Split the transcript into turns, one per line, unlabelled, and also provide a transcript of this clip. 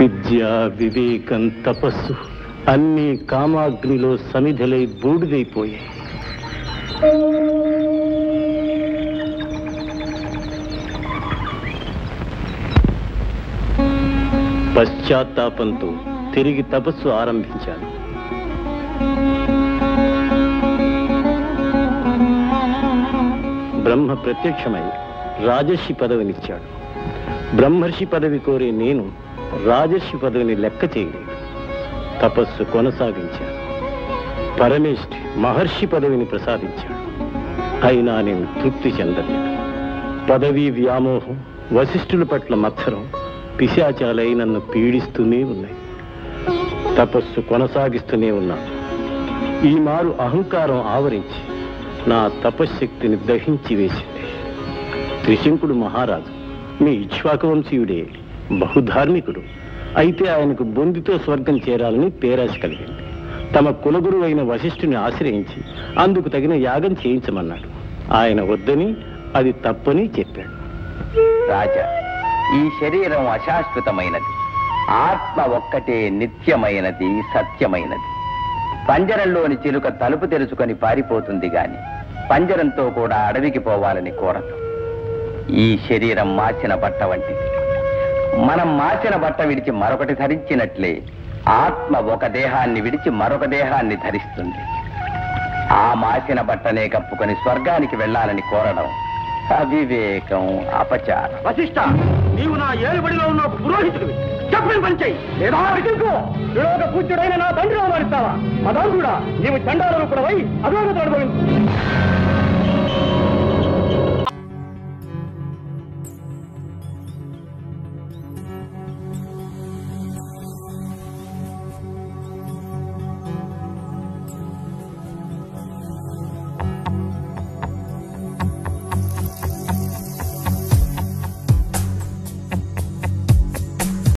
విద్య, వివేకం, తపస్సు అన్నీ కామాగ్నిలో సమిధలై బూడిదైపోయాయి. పశ్చాత్తాపంతో తిరిగి తపస్సు ఆరంభించాను. బ్రహ్మ ప్రత్యక్షమై రాజర్షి పదవినిచ్చాడు. బ్రహ్మర్షి పదవి కోరే నేను రాజర్షి పదవిని లెక్క చేయలేదు. తపస్సు కొనసాగించాను. పరమేష్ఠి మహర్షి పదవిని ప్రసాదించాడు. అయినా నేను తృప్తి చెందలేదు. పదవీ వ్యామోహం, వశిష్ఠుల పట్ల మత్సరం పిశాచాలై నన్ను పీడిస్తూనే ఉన్నాయి. తపస్సు కొనసాగిస్తూనే ఉన్నాను. ఈ మారు అహంకారం ఆవరించి నా తపశ్శక్తిని దహించి వేసింది. త్రిశంకుడు మహారాజు మీ ఇక్ష్వాకువంశీయుడే, బహుధార్మికుడు. అయితే ఆయనకు బొందితో స్వర్గం చేరాలని పేరాశ కలిగింది. తమ కులగురు అయిన వశిష్ఠుని ఆశ్రయించి అందుకు తగిన యాగం చేయించమన్నాడు. ఆయన వద్దని, అది తప్పని చెప్పాడు.
రాజా, ఈ శరీరం అశాశ్వతమైనది. ఆత్మ ఒక్కటే నిత్యమైనది, సత్యమైనది. పంజరంలోని చిలుక తలుపు తెరుచుకొని పారిపోతుంది గాని పంజరంతో కూడా అడవికి పోవాలని కోరదు. ఈ శరీరం మాసిన బట్ట వంటిది. మనం మాసిన బట్ట విడిచి మరొకటి ధరించినట్లే ఆత్మ ఒక దేహాన్ని విడిచి మరొక దేహాన్ని ధరిస్తుంది. ఆ మాసిన బట్టనే కప్పుకొని స్వర్గానికి వెళ్ళాలని కోరడం అవివేకం, అపచారం.
వశిష్ఠ, నీవు నా ఏలుబడిలో ఉన్న పురోహితుడివి. చెప్పిన పని చెయ్యి, లేదా విలోక పూజ్యుడైన నా తండ్రి అవమానిస్తావా? మదాంగుడా, నీవు చండాల రూపుడవై అధోగతి అనుభవించు.